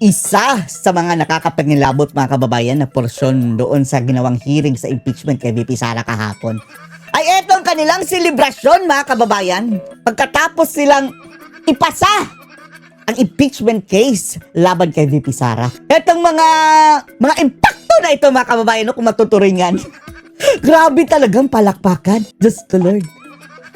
isa sa mga nakakapangilabot mga kababayan na porsyon doon sa ginawang hearing sa impeachment kay VP Sara kahapon ay etong kanilang selebrasyon mga kababayan pagkatapos silang ipasa ang impeachment case laban kay VP Sara. Etong mga impacto na ito mga kababayan no, kung matuturingan. Grabe talagang palakpakan. Just the Lord.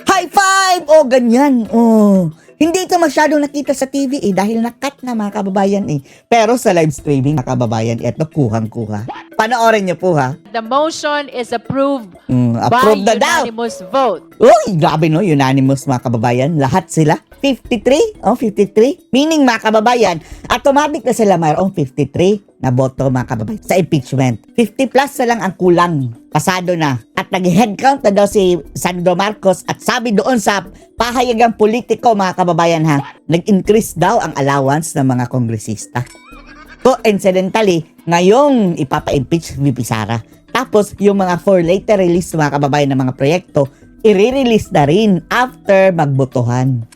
High five! O ganyan. Oh. Hindi ito masyadong nakita sa TV dahil nakat na mga kababayan Pero sa live streaming mga kababayan, ito kuhang-kuha. Panoorin niyo po ha. The motion is approved Approve by na daw. unanimous vote. Uy, grabe no, unanimous mga kababayan. Lahat sila. 53? 53? Meaning mga kababayan, automatic na sila mayroong 53 na boto mga kababayan sa impeachment. 50 plus na lang ang kulang. Pasado na. At nag-head count na daw si Sandro Marcos at sabi doon sa pahayagang politiko mga kababayan ha, nag-increase daw ang allowance ng mga kongresista. Coincidentally, ngayong ipapa-impeach VP Sara. Tapos yung mga for later release mga kababayan ng mga proyekto, i-release na rin after magbotohan.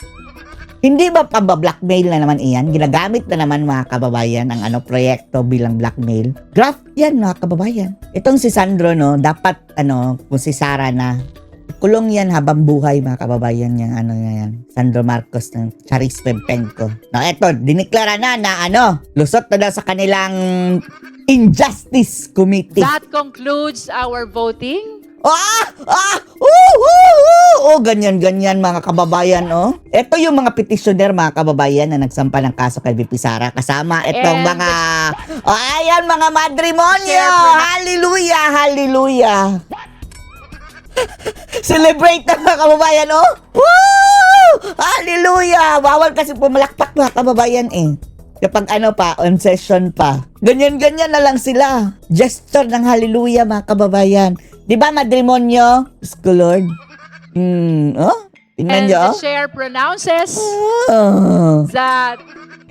Hindi ba pamba-blackmail na naman iyan? Ginagamit na naman mga kababayan ang proyekto bilang blackmail. Graft yan mga kababayan. Itong si Sandro no, dapat kung si Sara na kulong yan habang buhay mga kababayan yung yan. Sandro Marcos ng Charis Pempenko. No, eto, diniklara na lusot na daw sa kanilang Injustice Committee. That concludes our voting. Ganyan mga kababayan, Ito yung mga petitioner mga kababayan na nagsampa ng kaso kay VP Sara. Kasama itong And mga, ayan mga matrimonyo. Hallelujah, hallelujah. Celebrate na mga kababayan, Woo! Hallelujah. Bawal kasi pumalakpak mga kababayan, Kapag on session pa. Ganyan-ganyan na lang sila. Gesture ng hallelujah mga kababayan. Di ba, matrimonyo? Diyos ko, Lord. Tingnan And nyo. the chair pronounces Oh. that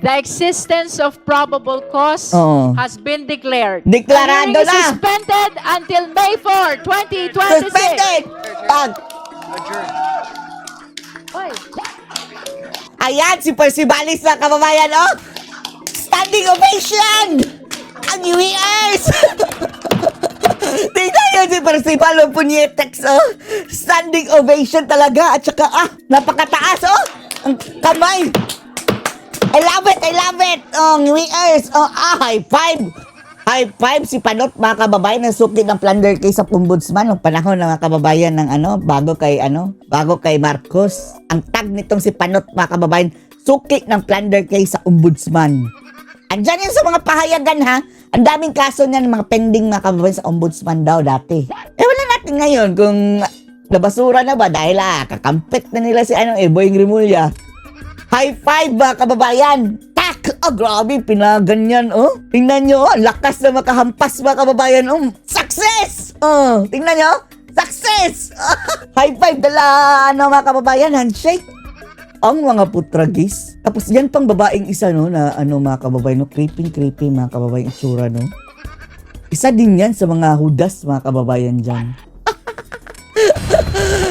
the existence of probable cause has been declared. Deklarado The hearing is na. suspended until May 4, 2026. Suspended! Oy. Ayan, si Percivalis mga kababayan, Standing ovation! Ang UERs! Tingnan nyo si Percival Punyetex, Standing ovation talaga. At saka, napakataas, Ang kamay. I love it, I love it. UERs. High five. High five si Panot, mga kababayan, na suki ng plunder case sa ombudsman noong panahon ng mga kababayan ng bago kay Marcos. Ang tag nitong si Panot, mga kababayan, suki ng plunder case sa ombudsman. Andyan yan sa mga pahayagan ha. Ang daming kaso niyan, mga pending mga kababayan sa ombudsman daw dati. Wala natin ngayon kung nabasura na ba dahil kakampit na nila si Boying Rimulya. High five mga kababayan. Tak! Grabe, pinaganyan Tingnan nyo, lakas na makahampas mga kababayan. Success! Tingnan nyo, success! High five dala mga kababayan, handshake. Ang mga putragis. Tapos yan pang babaeng isa na mga kababayan creepy mga kababayan itsura Isa din yan sa mga hudas mga kababayan dyan.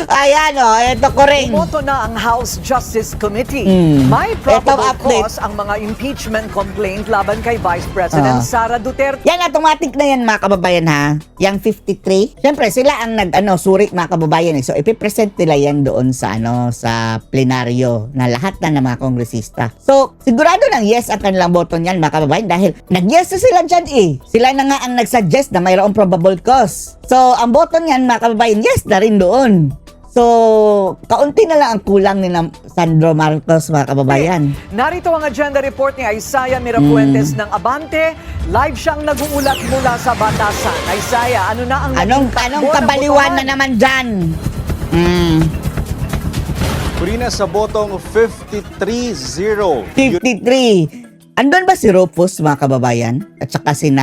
Ayan ito ko rin. Boto na ang House Justice Committee. May probable cause ang mga impeachment complaint laban kay Vice President Sara Duterte. Yan, automatic na yan mga kababayan ha. Yang 53. Siyempre sila ang suri mga kababayan So ipipresent nila yan doon sa sa plenaryo na lahat na ng mga kongresista. So sigurado ng yes ang kanilang boto niyan mga kababayan dahil nag-yes na sila dyan Sila na nga ang nag-suggest na mayroong probable cause. So ang boto niyan mga kababayan, yes na rin doon. So, kaunti na lang ang kulang ni Sandro Marcos, mga kababayan. Narito ang agenda report ni Isaiah Mirafuentes ng Abante. Live siyang nag-uulat mula sa Batasan. Isaiah, ano na ang Anong kabaliwan na naman dyan? Kurina sa botong 53-0. 53. Andun ba si Rufus, mga kababayan? At saka si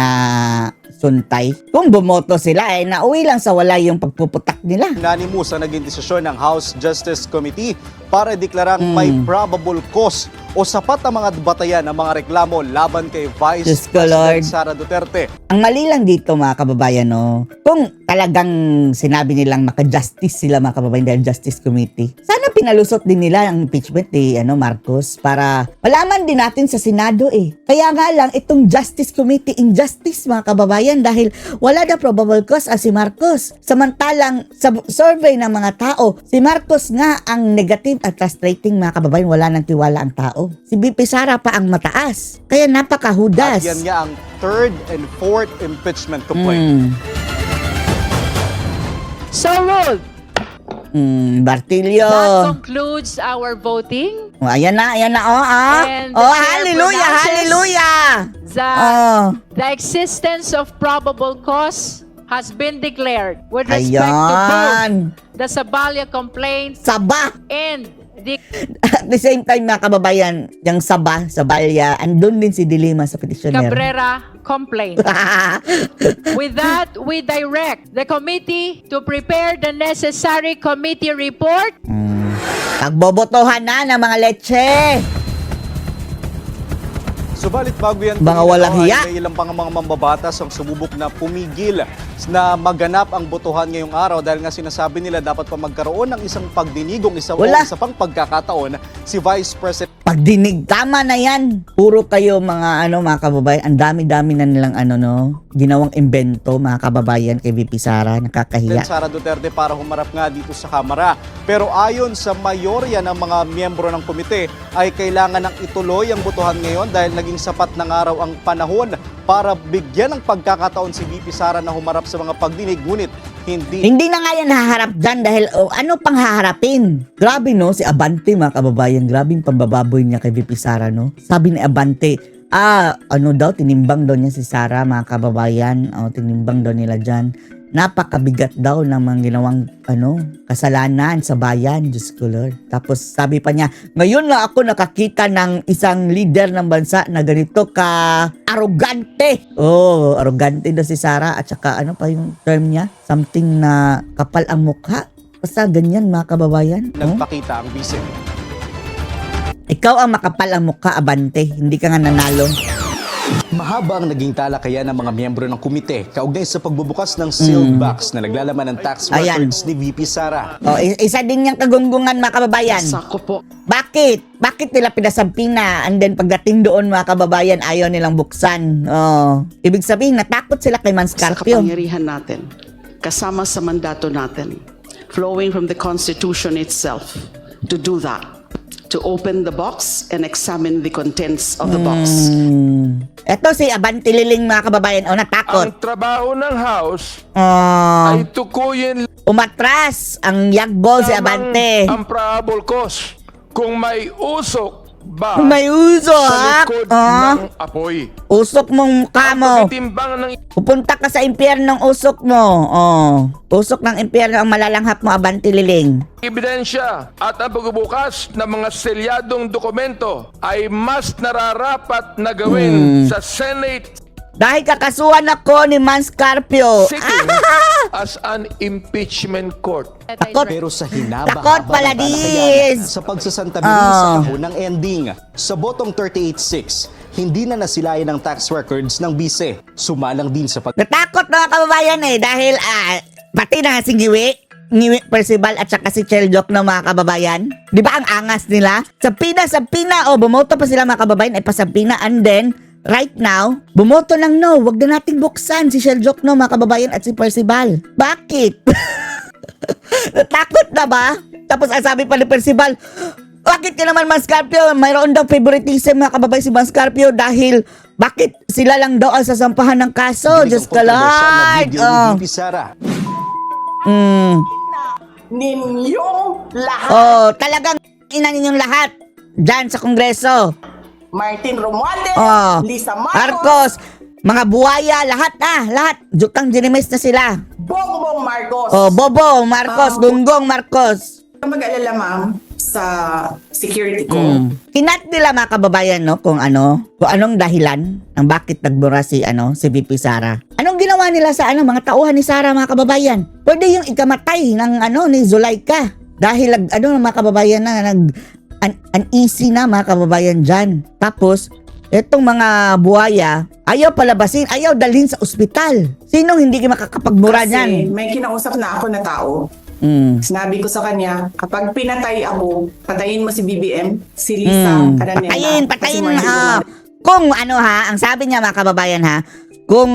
Suntay? Kung bumoto sila, nauwi lang sa wala yung pagpuputak nila. Unanimous ang naging desisyon ng House Justice Committee para deklarang may probable cause o sapat na mga batayan ng mga reklamo laban kay Vice Diyos ko, Lord. President Sara Duterte. Ang mali lang dito mga kababayan, kung talagang sinabi nilang maka-justice sila mga kababayan dahil Justice Committee, sana pinalusot din nila ang impeachment ni Marcos para malaman din natin sa Senado eh. Kaya nga lang itong Justice Committee, injustice mga kababayan dahil wala na probable cause si Marcos. Samantalang sa survey ng mga tao, si Marcos nga ang negative at frustrating mga kababayan, wala nang tiwala ang tao. Si BP Sara pa ang mataas. Kaya napakahudas. At yan nga ang third and fourth impeachment complaint. So ruled. Bartilyo. That concludes our voting. Ayan na. And the chair Hallelujah, pronounces hallelujah. The existence of probable cause has been declared with respect to both the Sabalia complaint Saba. and the At the same time, mga kababayan, yung Sabalya, andun din si Dilima sa petitioner. Cabrera complaint. With that, we direct the committee to prepare the necessary committee report. Pagbobotohan na ng mga leche. Subalit bago yan, Mga walang hiya. may ilang pang mga mambabatas ang sumubok na pumigil na maganap ang botohan ngayong araw dahil nga sinasabi nila dapat pa magkaroon ng isang pagdinigong isa pang pagkakataon si Vice President. Pagdinig, tama na yan. Puro kayo mga mga kababayan, ang dami-dami na nilang ginawang invento mga kababayan kay VP Sara, nakakahiya. Sara Duterte para humarap nga dito sa Kamara. Pero ayon sa mayorya ng mga miyembro ng komite ay kailangan ng ituloy ang botohan ngayon dahil naging sapat ng araw ang panahon para bigyan ng pagkakataon si VP Sara na humarap sa mga pagdinig, ngunit hindi na nga yan haharap dyan dahil ano pang haharapin? Grabe no, si Abante mga kababayan, grabing pambababoy niya kay VP Sara no. Sabi ni Abante, tinimbang daw niya si Sara mga kababayan, tinimbang daw nila dyan. Napakabigat daw ng mga ginawang kasalanan sa bayan, Diyos ko Lord. Tapos sabi pa niya, ngayon na ako nakakita ng isang leader ng bansa na ganito ka arrogante. Arrogante daw si Sara at saka pa yung term niya? Something na kapal ang mukha. Basta ganyan mga kababayan. nagpakita ang vice. Ikaw ang makapal ang mukha, Abante. Hindi ka nga nanalo. Mahaba ang naging talakayan ng mga miyembro ng komite kaugnay sa pagbubukas ng sealed box na naglalaman ng tax records ni VP Sara. Isa din niyang kagunggungan mga kababayan. Sako po. Bakit? Bakit nila pinasampina? And then pagdating doon mga kababayan, ayaw nilang buksan. Ibig sabihin, natakot sila kay Sa Manscarpio. kapangyarihan natin, kasama sa mandato natin, flowing from the Constitution itself, to do that. To open the box and examine the contents of the box. Eto si Abante Liling mga kababayan. Natakot. Ang trabaho ng House Ah, ay tukuyin umatras ang yagbol si Abante. ang probable cause kung may usok ba May uso ha? sa likod ng apoy. Usok mong mukha mo. Pagtitimbang ng Pupunta ka sa impyernong usok mo. Usok ng impyerno ang malalanghap mo, Abante Liling. ebidensya at ang pagbubukas ng mga selyadong dokumento ay mas nararapat na gawin sa Senate Dahil kakasuhan ako ni Manscarpio. sitting as an impeachment court. Takot. Pero sa Takot, hinaba-haba ng Paladis! talakayan sa pagsasantabi sa kahon ng ending, sa botong 38-6, hindi na nasilayan ng tax records ng bise. Sumalang din sa Natakot mga kababayan dahil pati na si Ngiwi Percival at saka si Cheljok na mga kababayan. Di ba ang angas nila? Sa pina, bumoto pa sila mga kababayan ay pasampina and then right now, bumoto ng no. Wag na nating buksan si Cheljok no mga kababayan at si Percival. Bakit? Natakot na ba? Tapos ang sabi pa ni Percival, bakit ka naman Manscarpio? Mayroon daw favoritism mga kababayan si Manscarpio dahil bakit sila lang daw ang sasampahan ng kaso? Diyos ka Lord! VP Sara. Ninyong lahat. Talagang ina ninyong lahat dyan sa Kongreso. Martin Romualdez, Lisa Marcos, mga buhaya, lahat. Jutang Jinimes na sila. Bongbong Marcos. Bobo, Marcos, Gunggong Marcos. Mag-alala ma'am sa security ko. Kinat nila mga kababayan kung anong dahilan ng bakit nagbura si VP Sara. Anong ginawa nila sa mga tauhan ni Sara mga kababayan? Pwede yung ikamatay ng ni Zulaika dahil mga kababayan na uneasy na mga kababayan dyan. Tapos etong mga buhaya ayaw palabasin, ayaw dalhin sa ospital. Sinong hindi makakapagmura Kasi niyan? may kinausap na ako na tao Sinabi ko sa kanya, kapag pinatay ako, patayin mo si BBM, si Lisa, Patayin. Kung ano ha, ang sabi niya mga kababayan ha, kung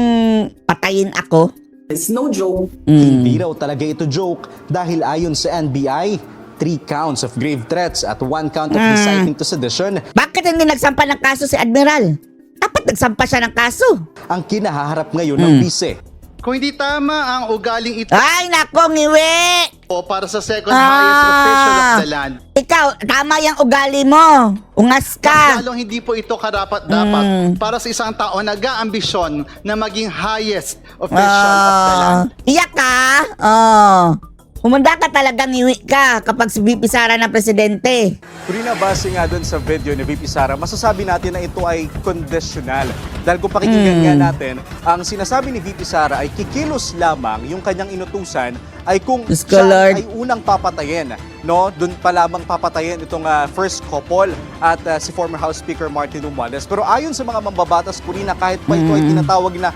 patayin ako, It's no joke. Hindi raw talaga ito joke dahil ayon sa NBI, 3 counts of grave threats at 1 count of inciting to sedition bakit hindi nagsampa ng kaso si Admiral? Dapat nagsampa siya ng kaso. ang kinahaharap ngayon ng bise. Kung hindi tama ang ugaling ito Ay, nako, ngiwi! para sa second highest official of the land, Ikaw, tama yung ugali mo. Ungas ka. lalong hindi po ito karapat-dapat para sa isang tao na nag-aambisyon na maging highest official of the land. Iyak ka? Humanda ka talagang ngiwi ka kapag si VP Sara na presidente. Kurina, base nga doon sa video ni VP Sara, masasabi natin na ito ay conditional. Dahil kung pakikinggan nga natin, ang sinasabi ni VP Sara ay kikilos lamang yung kanyang inutusan ay kung Diyos ko, siya Lord. ay unang papatayin. No? Doon pa lamang papatayin itong first couple at si former House Speaker Martin Romualdez. Pero ayon sa mga mambabatas, Kurina, kahit pa ito ay tinatawag na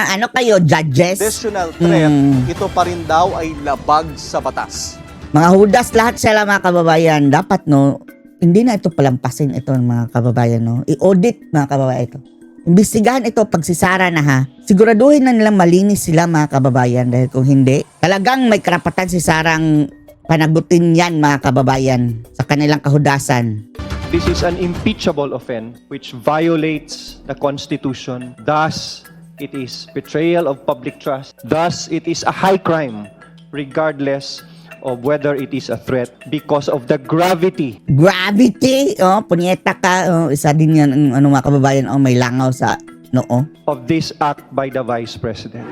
Ano kayo, judges? conditional threat, ito pa rin daw ay labag sa batas. Mga hudas lahat sila mga kababayan. Dapat no, hindi na ito palampasin ito mga kababayan no. I-audit mga kababayan ito. Imbestigahan ito pag si Sara na ha. Siguraduhin na nilang malinis sila mga kababayan dahil kung hindi, talagang may karapatan si Sarang panagutin yan mga kababayan sa kanilang kahudasan. This is an impeachable offense which violates the Constitution. Thus, it is betrayal of public trust. Thus, it is a high crime regardless of whether it is a threat because of the gravity. Gravity, punyeta ka, isa din yan ang mga kababayan, may langaw sa noo. Of this act by the Vice President.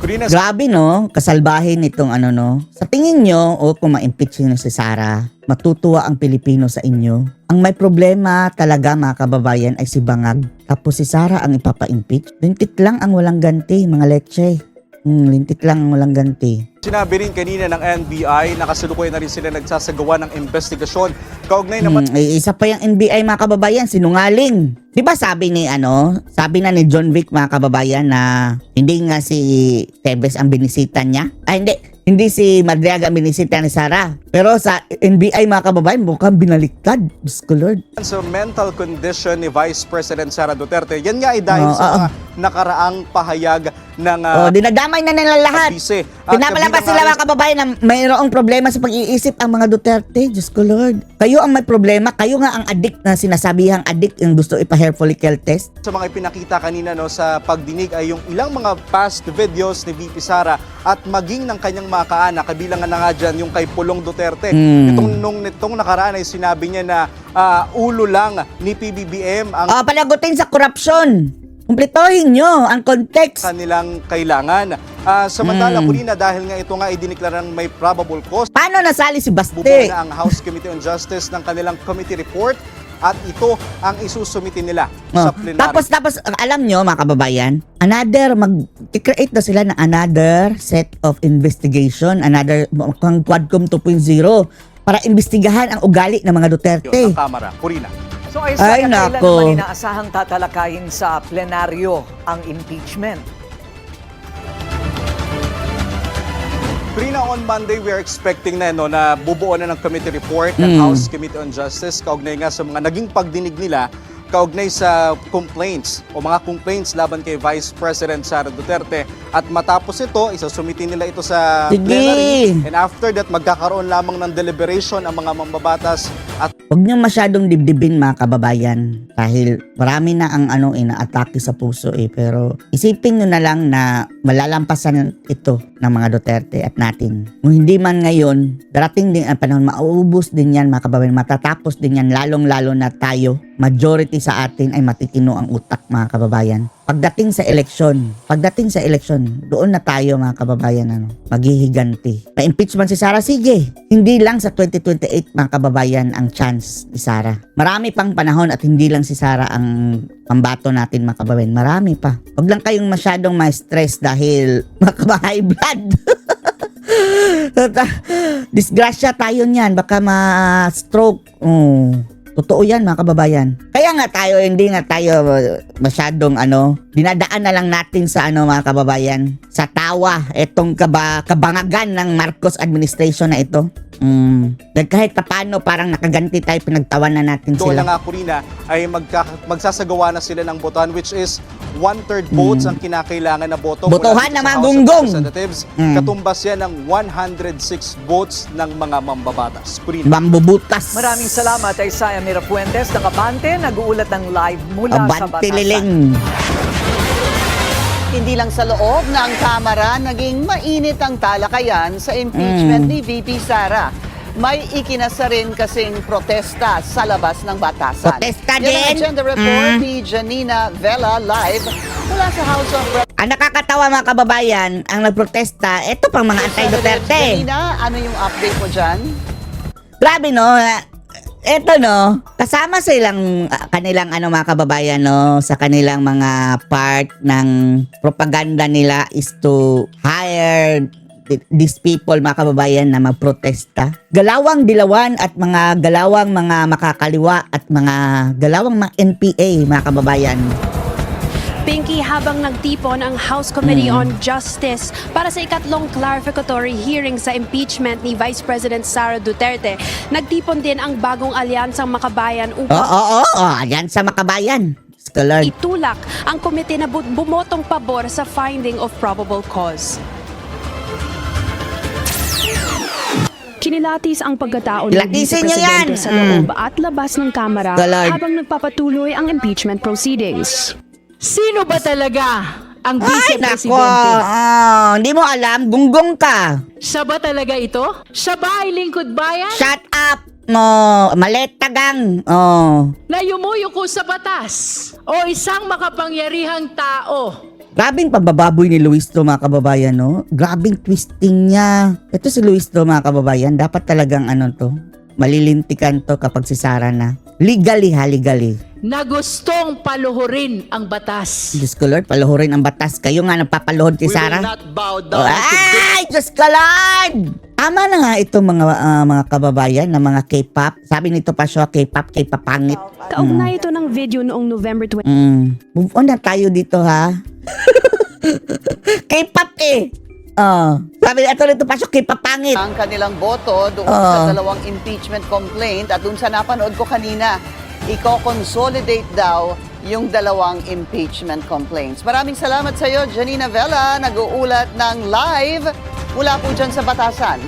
Kurina, Grabe no, kasalbahin nitong Sa tingin nyo, kung ma-impeach nyo si Sara, matutuwa ang Pilipino sa inyo. Ang may problema talaga mga kababayan ay si Bangag. Tapos si Sara ang ipapa-impeach. Lintik lang ang walang ganti, mga leche. Lintik lang ang walang ganti. sinabi rin kanina ng NBI na kasalukuyan na rin sila nagsasagawa ng investigasyon. Kaugnay naman Isa pa yung NBI mga kababayan, sinungaling. Di ba sabi sabi na ni John Vic mga kababayan na hindi nga si Tebes ang binisita niya? Hindi si Madriaga ang binisita ni Sara. Pero sa NBI mga kababayan, mukhang binaliktad. Diyos ko Lord. sa mental condition ni Vice President Sara Duterte, yan nga ay dahil sa mga nakaraang pahayag ng Dinadamay na nila lahat. kabise. At Pinapalabas kabilang sila mga kababayan na mayroong problema sa pag-iisip ang mga Duterte. Diyos ko Lord. Kayo ang may problema. Kayo nga ang addict na sinasabihang addict yung gusto ipa-hair follicle test. Sa mga ipinakita kanina sa pagdinig ay yung ilang mga past videos ni VP Sara at maging ng kanyang mga kaanak, kabilang na nga dyan yung kay Pulong Duterte. Nitong nakaraan ay sinabi niya na ulo lang ni PBBM ang Palagutin sa korupsyon. Kumpletohin nyo ang context. kanilang kailangan. Samantala, Kurina, dahil nga ito nga ay diniklarang may probable cause, Paano nasali si bubuo Baste? na ang House Committee on Justice ng kanilang committee report at ito ang isusumitin nila sa plenary. Tapos alam nyo mga kababayan, mag-create na sila ng another set of investigation, another Quadcom 2.0 para imbestigahan ang ugali ng mga Duterte. Ng Kamara. Kurina. So ay Ay, kailan nako. naman inaasahang tatalakayin sa plenaryo ang impeachment? Kurina, on Monday, we are expecting na bubuo na ng committee report ng House Committee on Justice kaugnay nga sa mga naging pagdinig nila kaugnay sa complaints o mga complaints laban kay Vice President Sara Duterte. At matapos ito, isasumitin nila ito sa Sige. plenary. And after that, magkakaroon lamang ng deliberation ang mga mambabatas at Huwag nyo masyadong dibdibin mga kababayan dahil marami na ang inaatake sa puso pero isipin nyo na lang na malalampasan ito ng mga Duterte at natin. Kung hindi man ngayon, darating din ang panahon, mauubos din yan mga kababayan, matatapos din yan lalong-lalo na tayo. Majority sa atin ay matitino ang utak mga kababayan. Pagdating sa eleksyon, doon na tayo mga kababayan maghihiganti. Na-impeach man si Sara, sige. Hindi lang sa 2028 mga kababayan ang chance ni Sara. Marami pang panahon at hindi lang si Sara ang pambato natin mga kababayan. Marami pa. Huwag lang kayong masyadong ma-stress dahil high blood. Disgrasya tayo niyan. Baka ma-stroke. Totoo yan mga kababayan. Kaya nga tayo, hindi nga tayo masyadong dinadaan na lang natin sa mga kababayan, sa tawa, itong kabangagan ng Marcos administration na ito. Kahit paano parang nakaganti tayo, pinagtawanan natin Doon sila. na nga, Corina, ay magsasagawa na sila ng botohan, which is 1/3 votes ang kinakailangan na boto. Botohan mula na sa mga House of gunggong. Representatives. Katumbas yan ng 106 votes ng mga mambabatas. Corina. Mambubutas. Maraming salamat ay Saya Mirapuentes ng Abante, nag-uulat ng live mula sa Abante Batasan. liling. Hindi lang sa loob ng Kamara, naging mainit ang talakayan sa impeachment ni VP Sara. May ikinasa rin kasing protesta sa labas ng Batasan. Protesta Yan ang din. agenda report ni Janina Vela live mula sa House of Representatives. Ang nakakatawa mga kababayan, ang nagprotesta, ito pang mga anti-Duterte. Janina, ano yung update mo dyan? Grabe no, eto no, kasama sa kanilang mga kababayan sa kanilang mga part ng propaganda nila is to hire these people mga kababayan na magprotesta. Galawang dilawan at mga galawang mga makakaliwa at mga galawang mga NPA mga kababayan. Pinky, habang nagtipon ang House Committee on Justice para sa ikatlong clarificatory hearing sa impeachment ni Vice President Sara Duterte, nagtipon din ang bagong alyansang makabayan upang Alyansa Makabayan. Scholar. itulak ang komite na bumotong pabor sa finding of probable cause. Kinilatis ang pagkatao ng Latisin niyo yan! Vice-Presidente sa loob at labas ng Kamara Galard. habang nagpapatuloy ang impeachment proceedings. Sino ba talaga ang Ay, nako. vice-presidente? Hindi mo alam, gunggong ka. Siya ba talaga ito? Siya ba ay lingkod bayan? Shut up mo. Maletagang. Na yumuyuko sa batas? O isang makapangyarihang tao? Grabing pagbababoy ni Luis to mga kababayan, no? Grabing twisting niya. Ito si Luis to mga kababayan. Dapat talagang malilintikan to kapag si Sara na. Legally ha, legally. Na gustong paluhurin ang batas. Diyos ko Lord, paluhurin ang batas. Kayo nga nagpapaluhod kay We will Sara. not bow down to Ay! Diyos ko Lord! Tama na nga itong mga kababayan na mga K-pop. Sabi nito pa siya, K-pop, K-popangit. Kaugnay ito ng video noong November 20. Move on na tayo dito ha. K-pop eh. Sabi nito pa siya, K-popangit. Ang kanilang boto doon sa dalawang impeachment complaint at doon sa napanood ko kanina, i-consolidate daw yung dalawang impeachment complaints. Maraming salamat sa iyo, Janina Vela, nag-uulat ng live mula po dyan sa Batasan.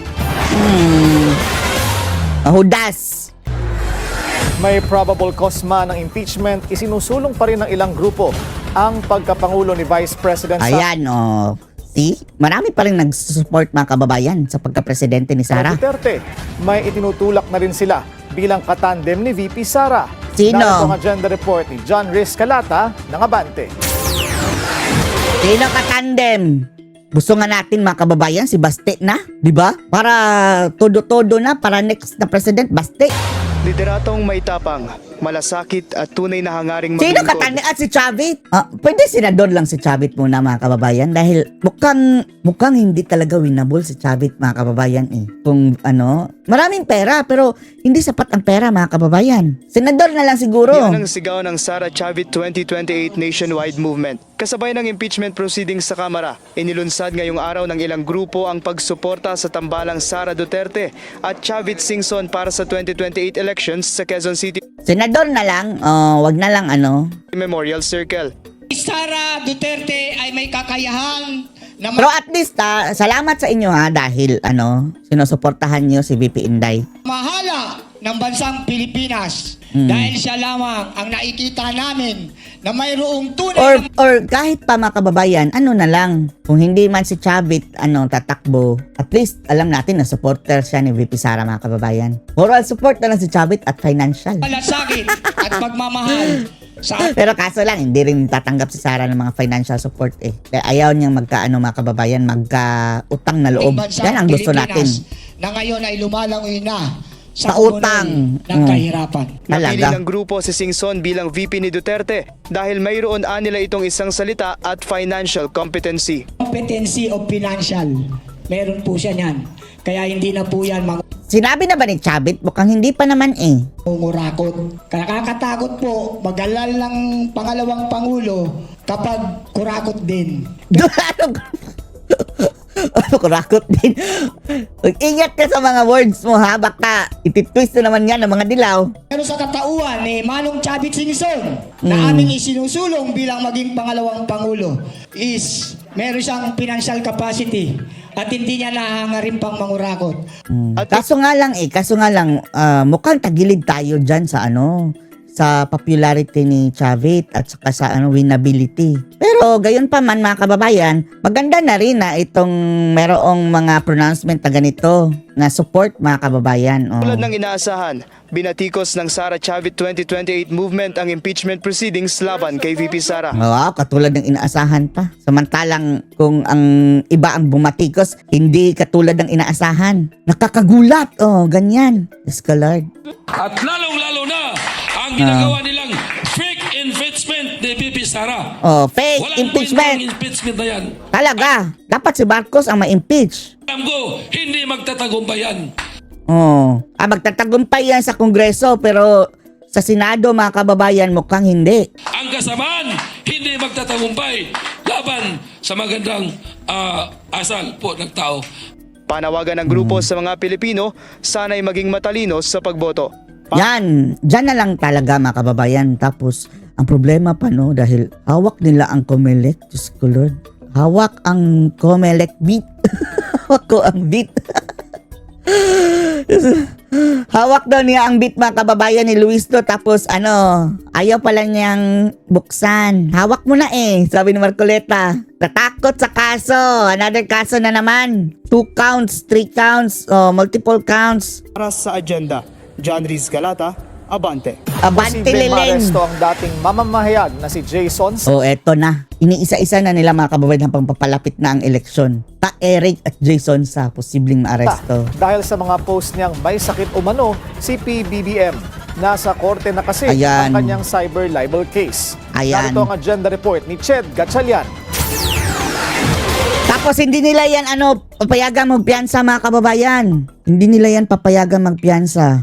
Hudas. May probable cause man ng impeachment, isinusulong pa rin ng ilang grupo ang pagkapangulo ni Vice President Ayan, See? Marami pa rin nagsusupport mga kababayan sa pagka-presidente ni Sara. Duterte. May itinutulak na rin sila bilang katandem ni VP Sara. Sino? Narito ang agenda report ni John Riz Calata ng Abante. Sino katandem? Gusto nga natin mga kababayan si Baste na, di ba? Para todo-todo na, para next na president, Baste. Lideratong may tapang, malasakit at tunay na hangaring Sino maglingkod. katandem? At si Chavit? Pwede senador lang si Chavit muna mga kababayan dahil mukhang hindi talaga winnable si Chavit mga kababayan eh. Kung maraming pera pero hindi sapat ang pera mga kababayan. Senador na lang siguro. Yan ang sigaw ng Sara Chavit 2028 nationwide movement. Kasabay ng impeachment proceedings sa Kamara, inilunsad ngayong araw ng ilang grupo ang pagsuporta sa tambalang Sara Duterte at Chavit Singson para sa 2028 elections sa Quezon City Senador na lang, wag na lang Memorial Circle. Sara Duterte ay may kakayahan na Pero at least salamat sa inyo dahil sinusuportahan niyo si VP Inday. mahala ng bansang Pilipinas dahil siya lamang ang nakikita namin na mayroong tunay Or kahit pa mga kababayan, na lang. Kung hindi man si Chavit, tatakbo. At least, alam natin na supporter siya ni VP Sara mga kababayan. Moral support na lang si Chavit at financial. malasakit at pagmamahal sa Pero kaso lang, hindi rin tatanggap si Sara ng mga financial support eh. Kaya ayaw niyang mga kababayan, magka-utang na loob. bansang Yan ang gusto natin. Pilipinas na ngayon ay lumalangoy na Sa utang. ng kahirapan. Napili Talaga. ng grupo si Singson bilang VP ni Duterte dahil mayroon nila itong isang salita at financial competency. Competency of financial. Meron po siya niyan. Kaya hindi na po yan Sinabi na ba ni Chavit? Mukhang hindi pa naman eh. Kurakot. Nakakatakot po mag-alala ng pangalawang Pangulo kapag kurakot din. Ano, kurakot din. Ingat ka sa mga words mo ha, baka ititwist na naman yan ng mga dilaw. Pero sa katauhan ni Manong Chavit Singson na aming isinusulong bilang maging pangalawang Pangulo is meron siyang financial capacity at hindi niya nahangarin pang mangurakot. Kaso nga lang, mukhang tagilid tayo dyan sa sa popularity ni Chavit at saka sa winnability. Pero gayon pa man mga kababayan, maganda na rin na itong merong mga pronouncement na ganito na support mga kababayan. Tulad ng inaasahan, binatikos ng Sara Chavit 2028 movement ang impeachment proceedings laban kay VP Sara. Wow, katulad ng inaasahan pa. Samantalang kung ang iba ang bumatikos, hindi katulad ng inaasahan. Nakakagulat. Ganyan. Escalard. At lalong-lalo na ang ginagawa nilang fake impeachment ni VP Sara. Fake Walang impeachment. impeachment na yan. Talaga. Dapat si Marcos ang ma-impeach. Alam ko, hindi magtatagumpay yan. Magtatagumpay yan sa Kongreso pero sa Senado mga kababayan mukhang hindi. Ang kasamaan, hindi magtatagumpay laban sa magandang asal po ng tao. Panawagan ng grupo sa mga Pilipino, sana'y maging matalino sa pagboto. Dyan na lang talaga mga kababayan. Tapos ang problema pa dahil hawak nila ang COMELEC. Diyos ko Lord. Hawak ang COMELEC beat. Hawak ko ang beat. Hawak daw niya ang beat mga kababayan ni Luisto. Tapos ayaw pala niyang buksan. Hawak mo na sabi ni Marcoleta. Natakot sa kaso. Another kaso na naman. 2 counts, 3 counts, multiple counts. Para sa agenda, John Riz Galata, Abante. Abante Posibleng Lileng. maaresto ang dating mamamahayag na si Jason Eto na. Iniisa-isa na nila mga kababayan habang papalapit na ang eleksyon. Eric at Jason sa posibleng maaresto. dahil sa mga post niyang may sakit umano si PBBM. Nasa korte na kasi Ayan. ang kanyang cyber libel case. Ayan. Narito ang agenda report ni Ched Gatchalian. Tapos hindi nila yan papayagan magpiyansa mga kababayan. Hindi nila yan papayagan magpiyansa.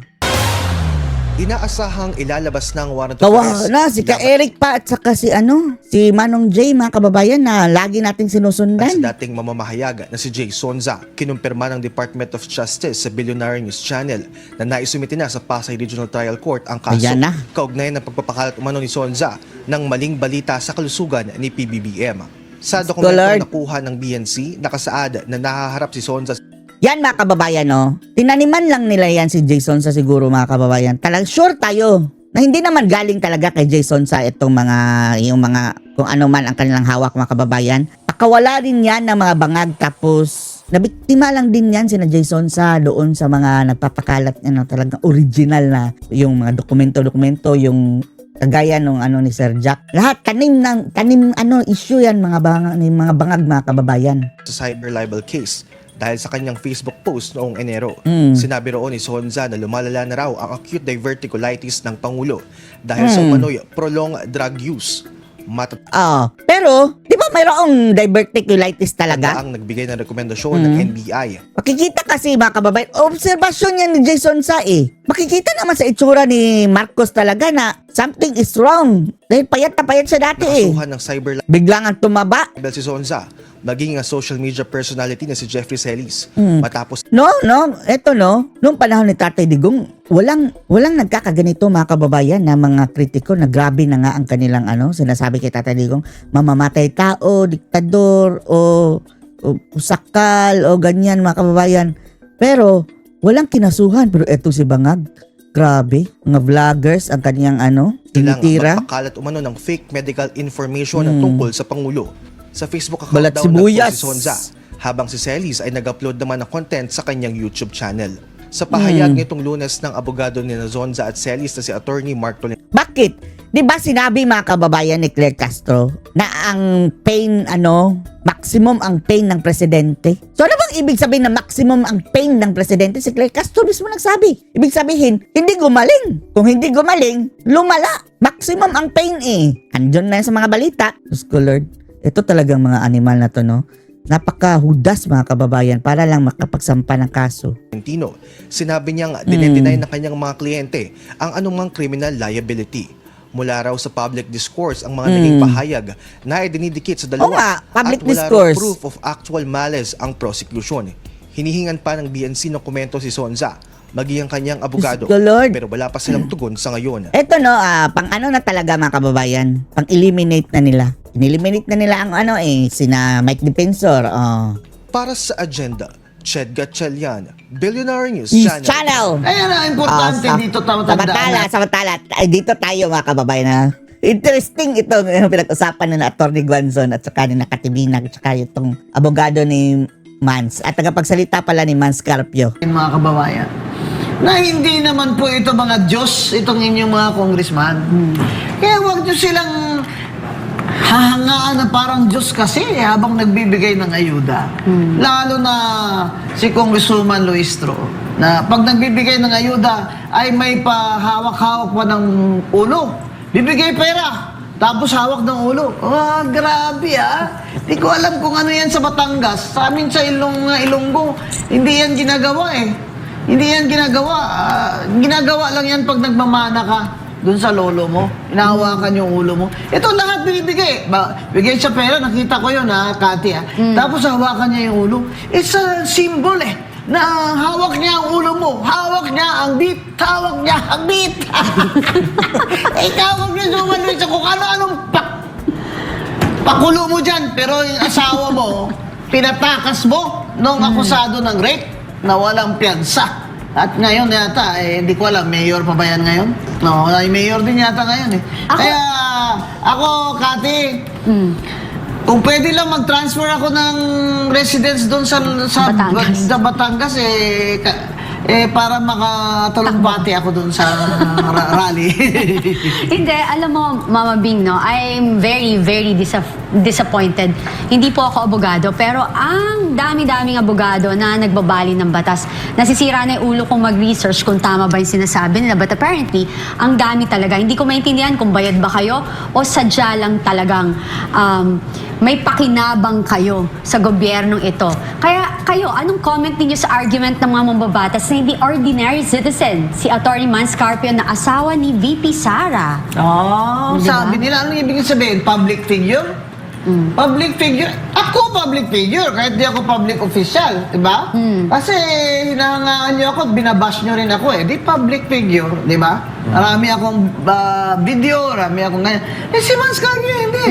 Inaasahang ilalabas ng warrant of Kawa arrest na si Eric pa at saka si Manong J mga kababayan na lagi nating sinusundan. sa dating mamamahayag na si Jay Sonza. Kinumpirma ng Department of Justice sa Billionaire News Channel na naisumiti na sa Pasay Regional Trial Court ang kaso Ayan na. kaugnay ng pagpapakalat umano ni Sonza ng maling balita sa kalusugan ni PBBM. Sa dokumentong nakuha ng BNC, nakasaad na nahaharap si Sonza. Yan mga kababayan tinaniman lang nila yan si Jason sa siguro mga kababayan. Talagang sure tayo na hindi naman galing talaga kay Jason sa itong yung mga kung ano man ang kanilang hawak mga kababayan. Pakawala rin yan ng mga bangag tapos nabiktima lang din yan sina Jason sa doon sa mga nagpapakalat talagang original na yung mga dokumento yung kagaya nung ni Sir Jack. Lahat tanim issue yan mga bangag mga kababayan. Sa cyber libel case dahil sa kanyang Facebook post noong Enero. Sinabi roon ni Sonza na lumalala na raw ang acute diverticulitis ng Pangulo dahil sa umano'y prolonged drug use. Pero, di ba mayroong diverticulitis talaga? Ang nagbigay ng rekomendasyon ng NBI. Makikita kasi mga kababayan, obserbasyon yan ni Jason sa makikita naman sa itsura ni Marcos talaga na something is wrong. Dahil payat na payat siya dati Nakasuhan ng cyber Biglang ang tumaba. libel si Sonza, maging ang social media personality na si Jeffrey Celis. Matapos Noong panahon ni Tatay Digong, walang nagkakaganito mga kababayan na mga kritiko na grabe na nga ang kanilang sinasabi kay Tatay Digong, mamamatay tao, diktador, o sakal, o ganyan mga kababayan. Pero, walang kinasuhan. Pero eto si Bangag, grabe, mga vloggers ang kanyang tinitira. magpakalat umano ng fake medical information na tungkol sa Pangulo. Sa Facebook account Balat daw sibuyas. nagpost si Sonza, habang si Celis ay nag-upload naman ng content sa kanyang YouTube channel. Sa pahayag nitong Lunes ng abogado ni Sonza at Celis na si Attorney Mark Tolentino. Bakit? Di ba sinabi mga kababayan ni Claire Castro na ang pain, maximum ang pain ng presidente? So ano bang ibig sabihin na maximum ang pain ng presidente? Si Claire Castro mismo nagsabi. Ibig sabihin, hindi gumaling. Kung hindi gumaling, lumala. Maximum ang pain Andun na yan sa mga balita. Diyos ko Lord, ito talagang mga animal na to Napakahudas mga kababayan para lang makapagsampa ng kaso. Sinabi niyang dinedeny na kanyang mga kliyente ang anumang criminal liability. Mula raw sa public discourse ang mga naging pahayag na idinidikit sa dalawa Oo nga, public at wala discourse. raw proof of actual malice ang prosecution. Hinihingan pa ng BNC ng komento si Sonza, maging ang kanyang abogado, Diyos ko, Lord. pero wala pa silang tugon sa ngayon. Eto no, pang ano na talaga mga kababayan, pang eliminate na nila. Ineliminate na nila ang sina Mike Defensor. Para sa agenda, Ched Gatchalian, Billionaire News Channel. Ayan ang importante dito, Samantala, dito tayo mga kababayan na interesting itong pinag-usapan na Attorney Guanzon at saka ni Nakatibinag at saka itong abogado ni Mans at tagapagsalita pala ni Mans Carpio. Mga kababayan, na hindi naman po ito mga Diyos, itong inyong mga congressman. Kaya huwag nyo silang hahangaan na parang Diyos kasi habang nagbibigay ng ayuda. Lalo na si Congresswoman Luistro, na pag nagbibigay ng ayuda ay may pahawak-hawak pa ng ulo. Bibigay pera, tapos hawak ng ulo. Grabe Di ko alam kung ano yan sa Batangas. Sa amin sa Ilonggo, hindi yan ginagawa Hindi yan ginagawa. Ginagawa lang yan pag nagmamana ka doon sa lolo mo. Inahawakan yung ulo mo. Ito lahat binibigay. Bigay siya pera, nakita ko yun Kati Tapos hawakan niya yung ulo. It's a symbol na hawak niya ang ulo mo. Hawak niya ang beat. Hawak niya ang beat. Hawak niya yung ulo sa kung ano-anong pakulo mo dyan. Pero yung asawa mo, pinatakas mo nung akusado ng rape na walang piyansa. At ngayon yata, hindi ko alam, mayor pa ba yan ngayon? No, mayor din yata ngayon Kaya ako, Kati, kung pwede lang mag-transfer ako ng residence doon sa Batangas, para makatalumpati ako doon sa rally. Hindi, alam mo, Mama Bing, no, I'm very, very disappointed. Hindi po ako abogado, pero ang dami-daming abogado na nagbabali ng batas. Nasisira na yung ulo kong mag-research kung tama ba yung sinasabi nila. But apparently, ang dami talaga. Hindi ko maintindihan kung bayad ba kayo o sadya lang talagang may pakinabang kayo sa gobyernong ito. Kaya kayo, anong comment niyo sa argument ng mga mambabatas na hindi ordinary citizen, si Attorney Mans Carpio na asawa ni VP Sara? Sabi nila, anong ibig sabihin? Public figure? Public figure? Ako public figure, kahit di ako public official, diba? Kasi hinahangaan nyo ako, binabash nyo rin ako Di public figure, diba? Marami akong video, marami akong ganyan. Si Mans Carpio, hindi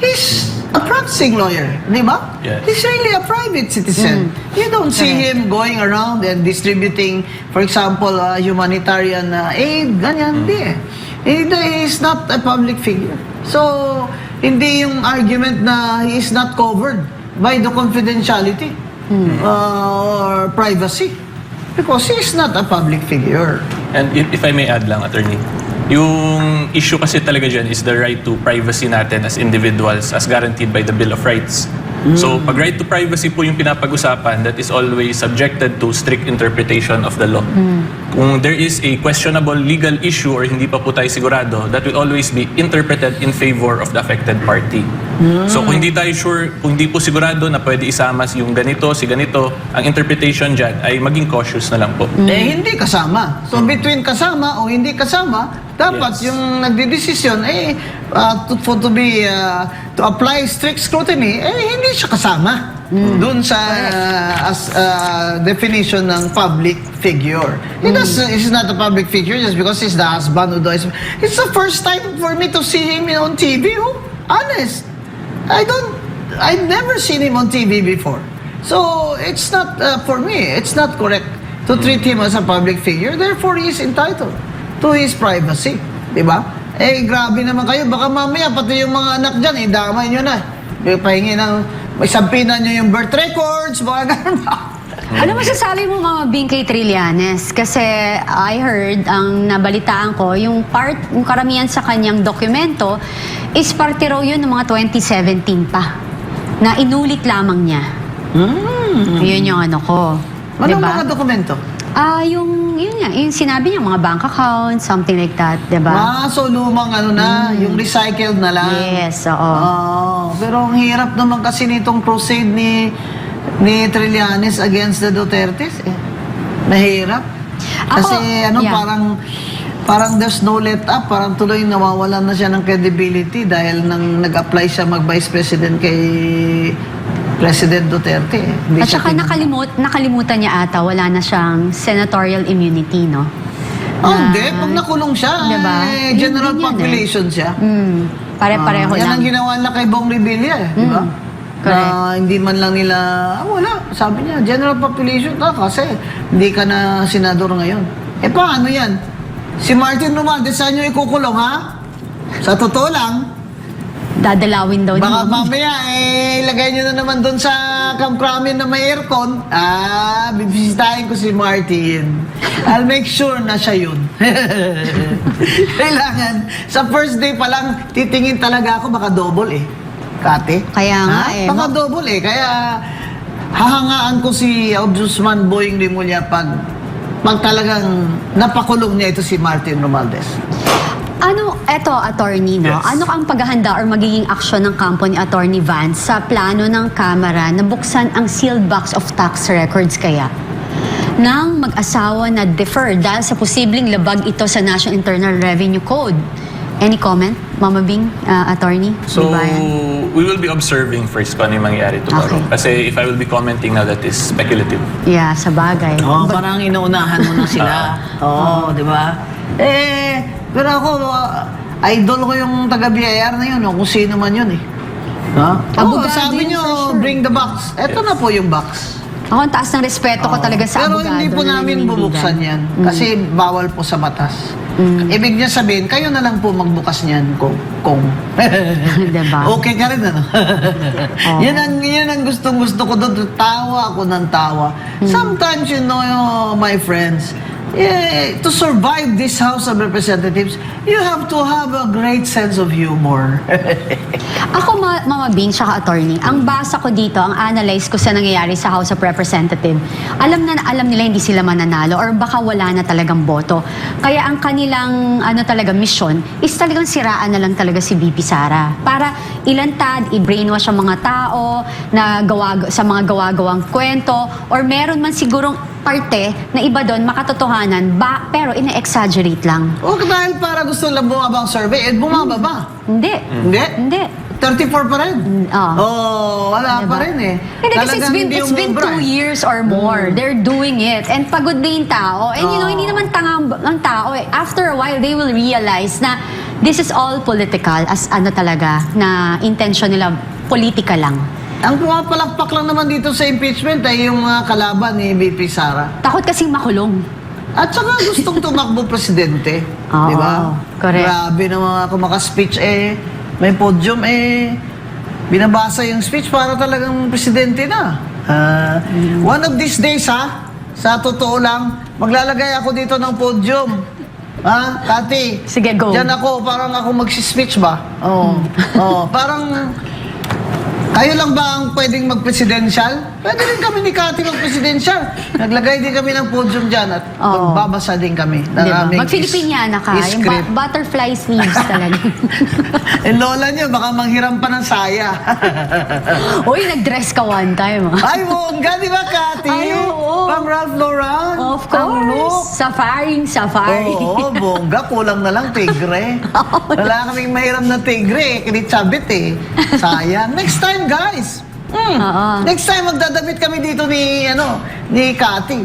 He's a practicing lawyer, di ba? Yes. He's really a private citizen. You don't see him going around and distributing, for example, humanitarian aid, ganyan, hindi He is not a public figure. So, hindi yung argument na he is not covered by the confidentiality or privacy. Because he is not a public figure. And if I may add lang, Attorney, yung issue kasi talaga dyan is the right to privacy natin as individuals as guaranteed by the Bill of Rights. So, pag right to privacy po yung pinapag-usapan, that is always subjected to strict interpretation of the law. Kung there is a questionable legal issue or hindi pa po tayo sigurado, that will always be interpreted in favor of the affected party. So, kung hindi tayo sure, kung hindi po sigurado na pwede isama yung ganito, si ganito, ang interpretation dyan ay maging cautious na lang po. Hindi kasama. So, between kasama o hindi kasama, dapat yung nagdidesisyon, to apply strict scrutiny, hindi siya kasama doon sa definition ng public figure. He's not a public figure just because he's the husband of the husband. It's the first time for me to see him on TV. Honest. I've never seen him on TV before. So, it's not, for me, it's not correct to treat him as a public figure. Therefore, he is entitled to his privacy. Diba? Grabe naman kayo. Baka mamaya, pati yung mga anak dyan, damay nyo na. Pahingi ng, sampinan nyo yung birth records, baka ganun ba? Ano masasabi mo, Mama Bing, kay Trillanes? Kasi I heard, ang nabalitaan ko, yung karamihan sa kanyang dokumento is parte raw yun ng mga 2017 pa. Na inulit lamang niya. Yun yung ano ko. Anong mga dokumento? Yung sinabi niya, mga bank accounts, something like that, diba? So lumang ano na, yung recycled na lang. Yes, oo. Pero ang hirap naman kasi nitong crusade ni Trillanes against the Dutertes. Mahirap. Kasi parang there's no let up. Parang tuloy nawawalan na siya ng credibility dahil nang nag-apply siya mag-vice president kay President Duterte. Hindi At saka nakalimutan niya ata, wala na siyang senatorial immunity, no? Hindi. Pag nakulong siya, diba? General population siya. Pare-pareho yan lang. ang ginawa na kay Bong Revilla, di ba? Na hindi man lang nila, wala. Sabi niya, general population kasi hindi ka na senador ngayon. Paano yan? Si Martin Romualdez, saan nyo ikukulong, ha? Sa totoo lang, dadalawin daw baka mamaya, ilagay nyo na naman doon sa Camp Crame na may aircon. Bibisitahin ko si Martin. I'll make sure na siya yun. Kailangan, sa first day pa lang, titingin talaga ako, baka double Kate. Kaya nga Baka double Kaya hahangaan ko si Ombudsman Boying Rimulya pag talagang napakulong niya ito si Martin Romualdez. Eto, attorney, no? Yes. Ano ang paghahanda or magiging aksyon ng kampo ni Attorney Vance sa plano ng Kamara na buksan ang sealed box of tax records kaya ng mag-asawa na deferred dahil sa posibleng labag ito sa National Internal Revenue Code? Any comment, Mama Bing, attorney? So, we will be observing first kung ano yung mangyayari tomorrow. Kasi if I will be commenting now, that is speculative. Yeah, sa bagay. Parang inuunahan mo na sila. Di ba? Pero ako, idol ko yung taga-BIR na yun, kung sino man yun sabi nyo, bring the box. Eto na po yung box. Ako, ang taas ng respeto ko talaga sa abogado. Pero hindi po namin bubuksan yan. Kasi bawal po sa batas. Ibig niya sabihin, kayo na lang po magbukas niyan kung diba? Okay ka rin, ano? Yan ang gustong-gusto ko doon. Tawa ako ng tawa. Sometimes, my friends, to survive this House of Representatives, you have to have a great sense of humor. Ako, Mama Bing, tsaka attorney, ang basa ko dito, ang analyze ko sa nangyayari sa House of Representatives, alam nila hindi sila mananalo or baka wala na talagang boto. Kaya ang kanilang mission is talagang siraan na lang talaga si VP Sara. Para ilantad, i-brainwash ang mga tao na sa mga gawa-gawang kwento or meron man sigurong parte na iba doon makatotohanan pero ina-exaggerate lang. Dahil para gusto lang bumaba ang survey, bumaba. Hindi. 34 pa rin? Wala pa rin Hindi kasi it's been 2 years or more. They're doing it. And pagod na yung tao. And hindi naman tanga ang tao After a while, they will realize na this is all political as talaga na intention nila politika lang. Ang pumapalakpak lang naman dito sa impeachment ay yung kalaban ni VP Sara. Takot kasing makulong. At saka gustong tumakbo presidente. Di ba? Correct. Grabe na mga kumaka-speech may podium binabasa yung speech para talagang presidente na. One of these days sa totoo lang, maglalagay ako dito ng podium. Kati? Sige, go. Diyan ako, parang ako mag-speech ba? Parang kayo lang ba ang pwedeng mag-presidential? Pwede rin kami ni Cathy mag-presidential. Naglagay din kami ng podium dyan at magbabasa din kami ng aming Mag-Filipiniana ka. Yung butterfly sleeves talaga. Lola niyo, baka manghiram pa ng saya. Uy, nag-dress ka one time. Ay, bongga, di ba, Cathy? Ay, oo. Pang Ralph Lauren. Of course. Safari. Oo, bongga. Kulang na lang tigre. Wala kaming mahiram na tigre. Kinitsabit sayang. Next time, guys. Next time, magdadamit kami dito ni Cathy.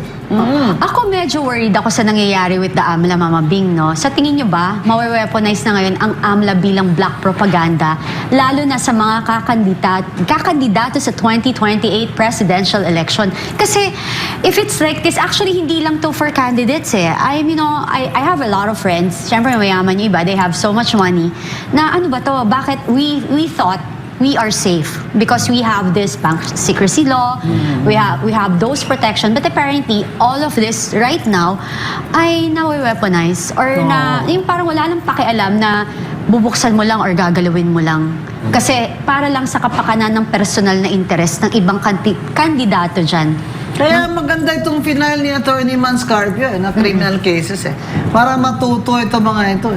Ako medyo worried ako sa nangyayari with the AMLA, Mama Bing, no? Sa tingin nyo ba, mawe-weaponize na ngayon ang AMLA bilang black propaganda, lalo na sa mga kakandidato sa 2028 presidential election? Kasi if it's like this, actually hindi lang to for candidates I have a lot of friends, syempre mayaman yung iba, they have so much money, na ano ba to, bakit we thought we are safe because we have this bank secrecy law, we have those protection, but apparently all of this right now ay nawe-weaponize or na yung parang wala nang pakialam na bubuksan mo lang or gagalawin mo lang. Kasi para lang sa kapakanan ng personal na interest ng ibang kandidato dyan Kaya maganda itong final ni Attorney Manscarpio na criminal cases para matuto ito mga ito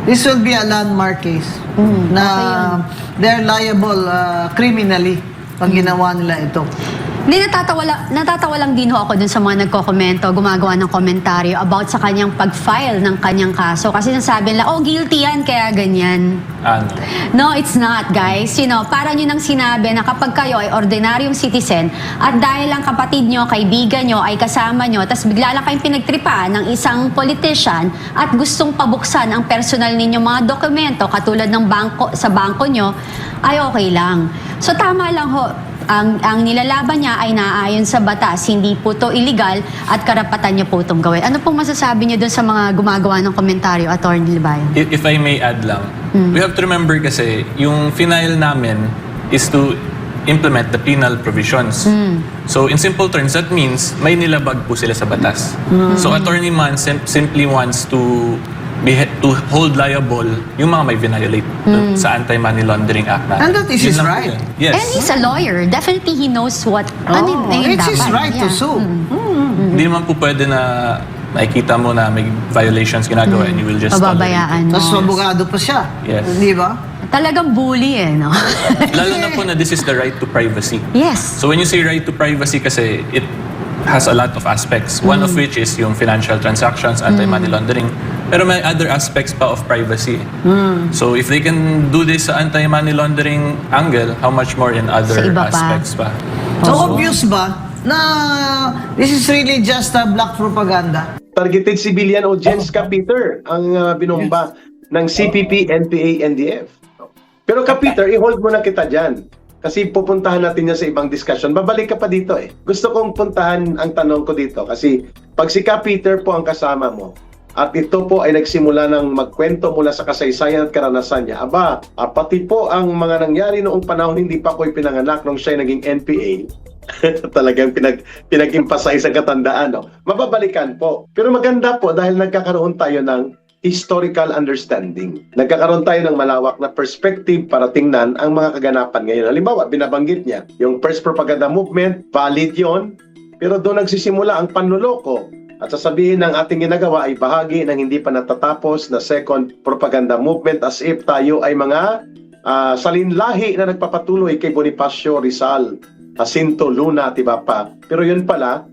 This will be a landmark case na they're liable criminally pag ginawa nila ito. Hindi, natatawa lang din ho ako dun sa mga nagko-komento, gumagawa ng komentaryo about sa kanyang pag-file ng kanyang kaso. Kasi nasabi nila, oh, guilty yan, kaya ganyan. No, it's not, guys. You know, parang yun ang sinabi na kapag kayo ay ordinaryong citizen at dahil ang kapatid nyo, kaibigan nyo, ay kasama nyo, tapos bigla lang kayong pinagtripa ng isang politician at gustong pabuksan ang personal ninyong mga dokumento katulad ng sa bangko nyo, ay okay lang. So tama lang ho, ang nilalaban niya ay naaayon sa batas, hindi po to illegal at karapatan niya po itong gawin. Ano pong masasabi niyo dun sa mga gumagawa ng komentaryo, Attorney Libayan? If I may add lang, we have to remember kasi yung final namin is to implement the penal provisions. So in simple terms, that means may nilabag po sila sa batas. So Attorney Man simply wants to hold liable yung mga may violate sa Anti-Money Laundering Act natin. And that is his right. Yes. And he's a lawyer. Definitely he knows what it's his right to sue. Hindi naman po pwede na nakikita mo na may violations ginagawa and you will just pababayaan mo. Tapos abogado pa siya. Yes. Di ba? Talagang bully no? Lalo na po na this is the right to privacy. Yes. So when you say right to privacy kasi it has a lot of aspects. One of which is yung financial transactions, anti-money laundering. Pero may other aspects pa of privacy. So if they can do this sa anti-money laundering angle, how much more in other aspects pa? So obvious ba na this is really just a black propaganda? Targeted civilian audience ka, Peter, ang binomba ng CPP, NPA, NDF. Pero ka, Peter, i-hold mo na kita dyan. Kasi pupuntahan natin yan sa ibang discussion. Babalik ka pa dito Gusto kong puntahan ang tanong ko dito. Kasi pag si Ka Peter po ang kasama mo, at ito po ay nagsimula ng magkwento mula sa kasaysayan at karanasan niya. Pati po ang mga nangyari noong panahon hindi pa ako'y pinanganak nung siya naging NPA. Talagang pinag-emphasize ang katandaan. Mababalikan po. Pero maganda po dahil nagkakaroon tayo ng historical understanding. Nagkakaroon tayo ng malawak na perspective para tingnan ang mga kaganapan ngayon. Halimbawa, binabanggit niya, yung first propaganda movement, valid yon, pero doon nagsisimula ang panluloko. At sasabihin ng ating ginagawa ay bahagi ng hindi pa natatapos na second propaganda movement as if tayo ay mga salinlahi na nagpapatuloy kay Bonifacio Rizal, Jacinto Luna, diba pa? Pero yun pala,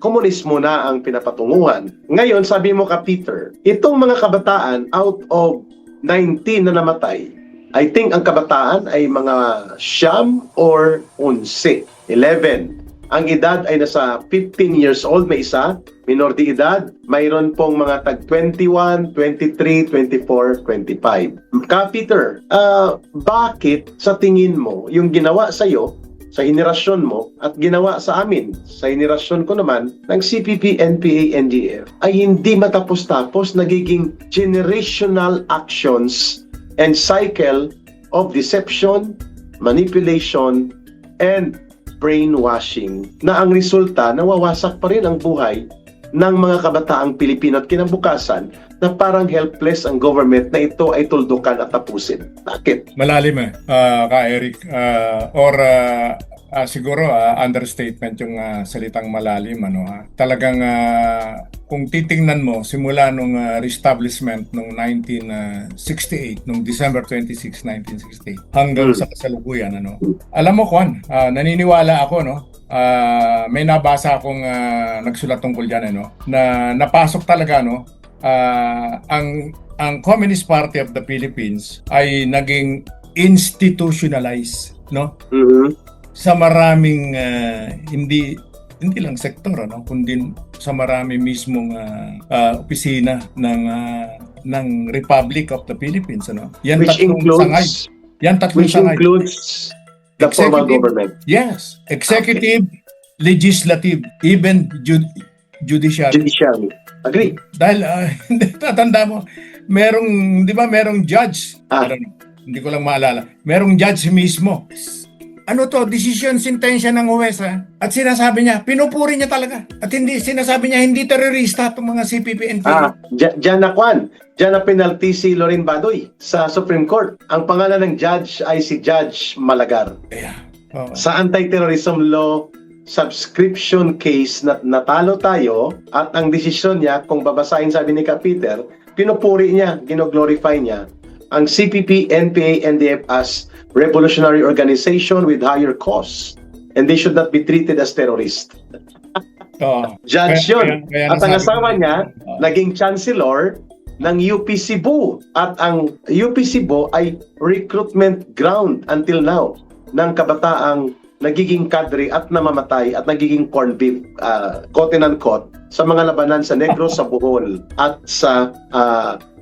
komunismo na ang pinapatunguhan. Ngayon, sabi mo ka, Peter, itong mga kabataan out of 19 na namatay, I think ang kabataan ay mga 9 or 11. Ang edad ay nasa 15 years old, may isa, minor de edad, mayroon pong mga tag 21, 23, 24, 25. Ka, Peter, bakit sa tingin mo yung ginawa sa'yo, sa henerasyon mo at ginawa sa amin, sa henerasyon ko naman, ng CPP, NPA, NDF, ay hindi matapos-tapos, nagiging generational actions and cycle of deception, manipulation, and brainwashing na ang resulta, nawawasak pa rin ang buhay ng mga kabataang Pilipino at kinabukasan na parang helpless ang government na ito ay tuldukan at tapusin. Bakit? Malalim ka Eric. Siguro understatement yung salitang malalim. Talagang kung titingnan mo, simula nung reestablishment nung 1968, nung December 26, 1968, hanggang sa kasalukuyan. Alam mo, Juan, naniniwala ako, may nabasa akong nagsulat tungkol dyan, na napasok talaga, ang Communist Party of the Philippines ay naging institutionalized, sa maraming hindi lang sektor, kundi sa maraming mismong opisina ng Republic of the Philippines, Yan which includes the formal government. Yes, executive, legislative, even judiciary. Agree. Dahil tatanda mo, di ba merong judge? Hindi ko lang maalala. Merong judge mismo. Decision, sentensya ng huwes, At sinasabi niya, pinupuri niya talaga. At sinasabi niya, hindi terorista itong mga CPP-NPA. Diyan na penalty si Loren Badoy sa Supreme Court. Ang pangalan ng judge ay si Judge Malagar. Sa anti-terrorism law, subscription case na natalo tayo at ang desisyon niya, kung babasahin sabi ni Peter, pinupuri niya, ginoglorify niya ang CPP, NPA, NDF as revolutionary organization with higher costs and they should not be treated as terrorists. Judge yun. At ang asawa niya, naging chancellor ng UP Cebu. At ang UP Cebu ay recruitment ground until now ng kabataang nagiging kadre at namamatay at nagiging corn beef, quote and unquote, sa mga labanan sa Negros, sa Bohol at sa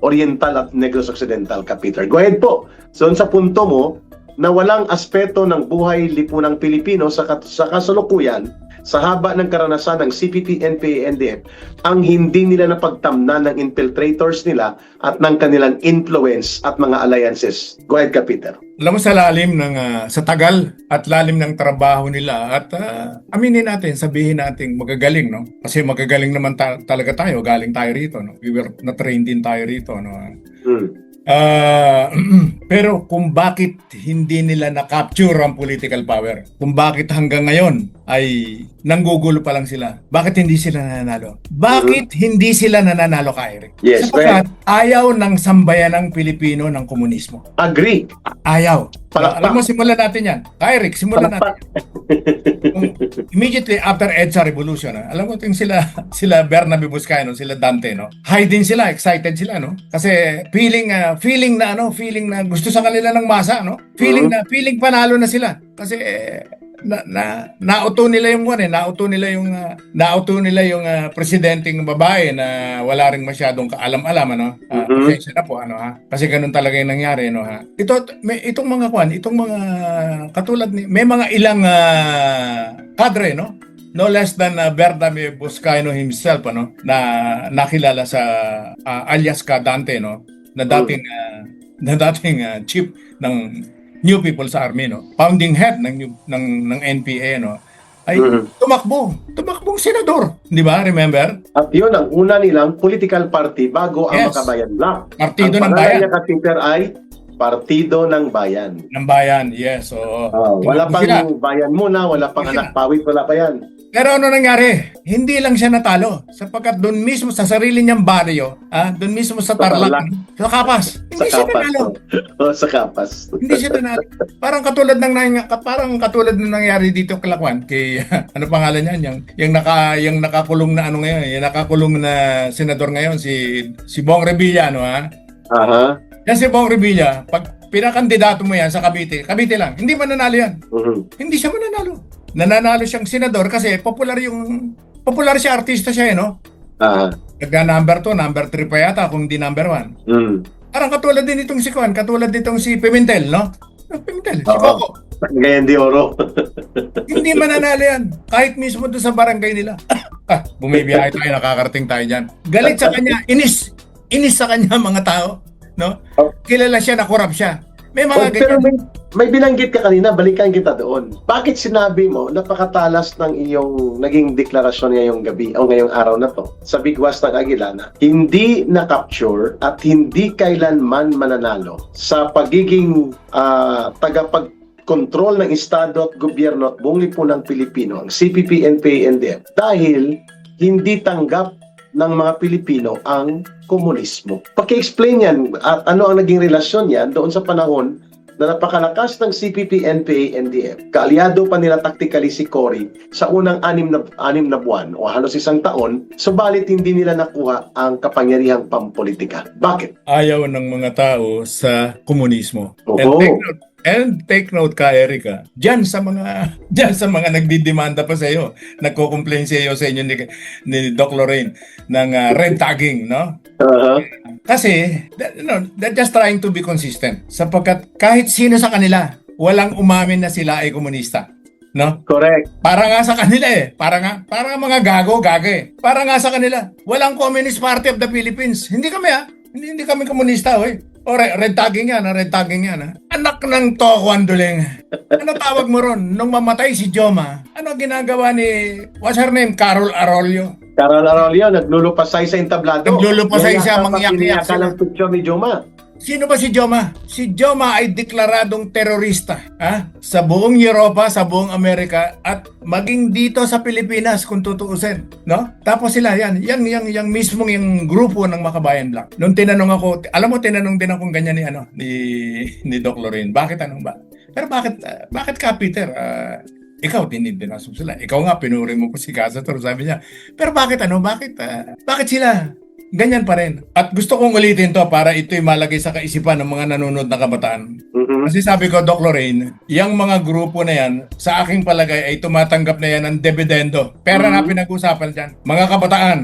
Oriental at Negros Occidental, Peter. Go ahead po. So sa punto mo na walang aspeto ng buhay lipunang Pilipino sa kasalukuyan, sa haba ng karanasan ng CPP, NPA, NDF, ang hindi nila napagtamnan ng infiltrators nila at ng kanilang influence at mga alliances. Go ahead, Peter. Alam mo, sa lalim ng, sa tagal at lalim ng trabaho nila at aminin natin, sabihin natin magagaling, no? Kasi magagaling naman talaga tayo, galing tayo rito, no? We were na-train din tayo rito, no? Pero kung bakit hindi nila na-capture ang political power, kung bakit hanggang ngayon ay nanggugulo pa lang sila, bakit hindi sila nananalo? Bakit hindi sila nananalo, Eric? Yes, sapagkat ayaw ng sambayanang Pilipino ng komunismo. Agree. Ayaw. Alam mo, simulan natin yan. Eric, simulan natin. Immediately after EDSA Revolution, alam mo yung sila Bernabe Buscaino, sila Dante, no? High din sila, excited sila, no? Kasi feeling na gusto sa kanila ng masa, no? Feeling panalo na sila. Kasi nauto nila yung presidenteng babae na wala ring masyadong kaalam-alam, ano? Pasensya na po, ano, ha? Kasi ganun talaga yung nangyari, no, ha? Itong mga katulad ni, may mga ilang kadre, no? No less than Bernabe Buscaino himself, ano, na nakilala sa alias Dante, no? Na dating chief ng New People's Army, no? Founding head ng NPA, no? Ay tumakbong senador, di ba? Remember? At yun ang una nilang political party bago ang Makabayan Black. Partido ang ng Bayan. Ang Peter ay Partido ng Bayan. Ng Bayan, yes. So, wala pang bayan muna, wala pang anak pawit, wala pa yan. Pero ano nangyari? Hindi lang siya natalo. Sapagkat doon mismo sa sarili niyang baryo, doon mismo sa Tarlac, sa Kapas, hindi siya nanalo. Sa Kapas. Hindi siya nanalo. Parang katulad ng nangyari dito Kalakwan kay ano pangalan niya, yung nakakulong na yung nakakulong na senador ngayon si Bong Revilla, no, ha? Yan si Bong Revilla, pag pinakandidato mo yan sa Cavite lang, hindi mananalo yan. Hindi siya mananalo. Nananalo siyang senador kasi popular siya, artista siya, no? Number 2, number 3 pa yata kung hindi number 1. Parang katulad din itong si Pimentel, no? Pimentel, si Coco. Ngayon di oro. Hindi mananalo yan. Kahit mismo doon sa barangay nila. Bumibiyahe tayo, nakakarating tayo dyan. Galit sa kanya, inis sa kanya mga tao, no? Kilala siya na korap siya. May mga pero may binanggit ka kanina, balikan kita doon. Bakit sinabi mo napakatalas ng iyong naging deklarasyon ngayong gabi o ngayong araw na to sa Bigwas ng Aguila na hindi na-capture at hindi kailanman mananalo sa pagiging tagapagkontrol ng Estado at gobyerno at buong lipunang Pilipino, ang CPP, NPA, NDF, dahil hindi tanggap ng mga Pilipino ang komunismo. Paki-explain yan at ano ang naging relasyon yan doon sa panahon na napakalakas ng CPP, NPA, NDF. Kaalyado pa nila tactically si Cory sa unang anim na buwan o halos isang taon, subalit hindi nila nakuha ang kapangyarihang pampolitika. Bakit? Ayaw ng mga tao sa komunismo. And take note ka, Erica, diyan sa mga nagdidemanda pa sa iyo, nagko-complain sa inyo ni Doc Lorraine ng red tagging, no? Kasi they're just trying to be consistent. Sapagkat kahit sino sa kanila, walang umamin na sila ay komunista. No? Correct. Para nga sa kanila para nga mga gago. Para nga sa kanila, walang Communist Party of the Philippines. Hindi kami Hindi kami komunista, O red tagging yan, Anak ng Toko Anduling. Ano tawag mo ron? Nung mamatay si Joma, ano ginagawa ni, what's her name? Carol Arroyo. Naglulupasay sa entablado. Naglulupasay siya, mangyak-iyak sila. Ng picture ni Joma. Sino ba si Joma? Si Joma ay deklaradong terorista sa buong Europa, sa buong Amerika at maging dito sa Pilipinas kung tutuusin, no? Tapos sila yang mismong yung grupo ng Makabayan Black. Nung tinanong ako, alam mo tinanong din akong ganyan ni Doc Lorraine. Bakit anong ba? Pero bakit ka Peter? Ikaw dinasok sila. Ikaw nga pinuri mo po si Casator, sabi niya. Pero bakit sila ganyan pa rin? At gusto kong ulitin to para ito'y malagay sa kaisipan ng mga nanonood na kabataan. Kasi sabi ko, Doc Lorraine, yung mga grupo na yan, sa aking palagay ay tumatanggap na yan ng dividendo. Pera na pinag-usapan dyan. Mga kabataan,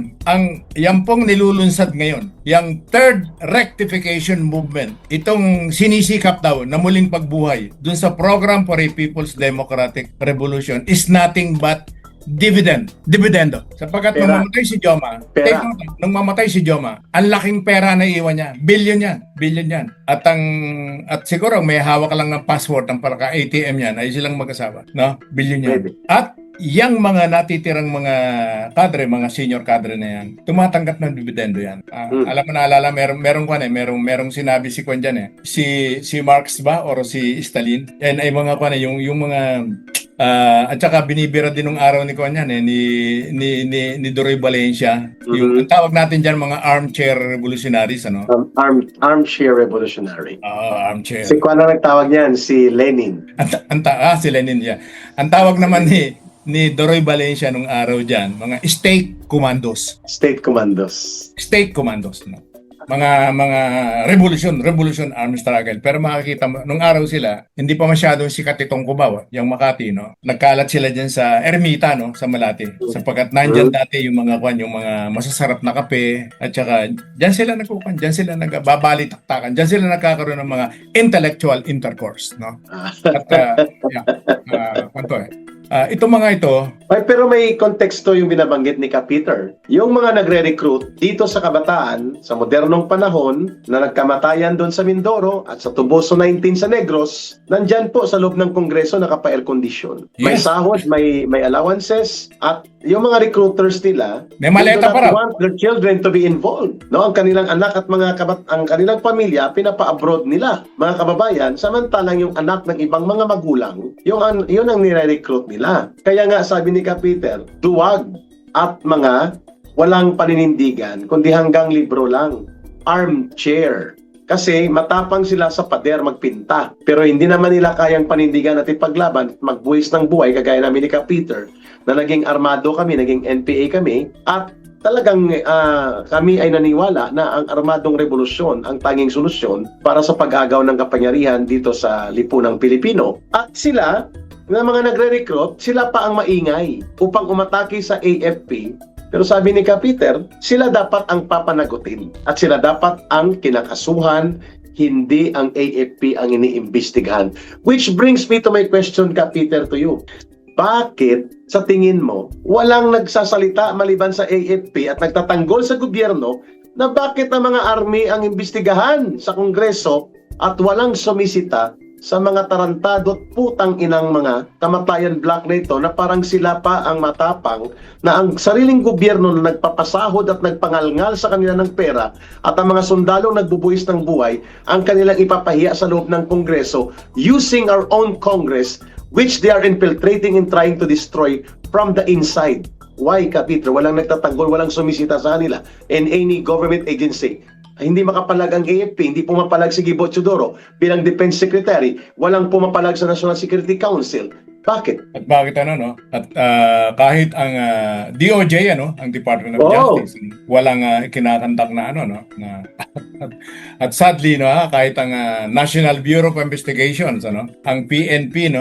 yan pong nilulunsad ngayon, yung third rectification movement, itong sinisikap daw na muling pagbuhay dun sa Program for a People's Democratic Revolution is nothing but dividendo. Sapagkat nung mamatay si Joma, ang laking pera na iwan niya. Billion yan. At siguro may hawak lang ng password ng pagka ATM yan ay silang mag-asawa, no? Billion yan. At yang mga natitirang mga kadre, mga senior kadre na yan, tumatanggap ng dividendo yan. Alam mo, naalala, merong sinabi si Kwan dyan si Marx ba or si Stalin, yan ay mga Kwan yung mga at saka binibira din nung araw ni Kwan yan ni Doroy Valencia. Yung ang tawag natin dyan mga armchair revolutionaries, ano? Armchair revolutionary. Armchair. Si Kwan ang nagtawag niyan, si Lenin. Si Lenin yan. Ang tawag naman ni Doroy Valencia nung araw dyan, mga state commandos. State commandos, no? Mga revolution armed struggle. Pero makikita mo, nung araw sila, hindi pa masyadong sikat itong Cubao, yung Makati, no? Nagkalat sila dyan sa Ermita, no? Sa Malate. Sapagkat nandyan dati yung mga masasarap na kape, at saka dyan sila nagbabalitaktakan, dyan sila nagkakaroon ng mga intellectual intercourse, no? At itong mga ito. Pero may konteksto yung binabanggit ni Ka Peter. Yung mga nagre-recruit dito sa kabataan, sa modernong panahon, na nagkamatayan doon sa Mindoro at sa Tuboso 19 sa Negros, nandyan po sa loob ng Kongreso naka-air condition. May sahod, may allowances, at yung mga recruiters nila, may maleta para want their children to be involved. No, ang kanilang anak at ang kanilang pamilya pinapa-abroad nila, mga kababayan, samantalang yung anak ng ibang mga magulang, yun ang nire-recruit nila. Kaya nga sabi ni Ka Peter, duwag at mga walang paninindigan, kundi hanggang libro lang. Armchair. Kasi matapang sila sa pader magpinta. Pero hindi naman nila kayang panindigan at ipaglaban, magbuwis ng buhay, kagaya namin ni Ka Peter, na naging armado kami, naging NPA kami, at talagang kami ay naniwala na ang armadong revolusyon ang tanging solusyon para sa pag-agaw ng kapangyarihan dito sa lipunang Pilipino. At sila, na mga nagre-recruit, sila pa ang maingay upang umatake sa AFP. Pero sabi ni Ka Peter, sila dapat ang papanagutin at sila dapat ang kinakasuhan, hindi ang AFP ang iniimbestigahan. Which brings me to my question, Ka Peter, to you. Bakit sa tingin mo walang nagsasalita maliban sa AFP at nagtatanggol sa gobyerno na bakit ang mga army ang imbestigahan sa Kongreso at walang sumisita sa mga tarantado at putang inang mga kamatayan black na ito, na parang sila pa ang matapang na ang sariling gobyerno na nagpapasahod at nagpangalngal sa kanila ng pera at ang mga sundalong nagbubuhis ng buhay ang kanilang ipapahiya sa loob ng Kongreso using our own Congress, which they are infiltrating and trying to destroy from the inside. Why, Ka Peter? Walang nagtatanggol, walang sumisita sa kanila in any government agency. Hindi makapalag ang AFP, hindi pumapalag si Gibo Teodoro bilang Defense Secretary, walang pumapalag sa National Security Council. Bakit? At bakit At kahit ang DOJ, ang Department of Justice, walang kinakandak na at sadly, kahit ang National Bureau of Investigations, ang PNP,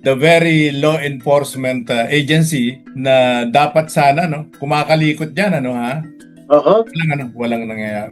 the very law enforcement agency na dapat sana kumakalikot diyan, walang nangyayari.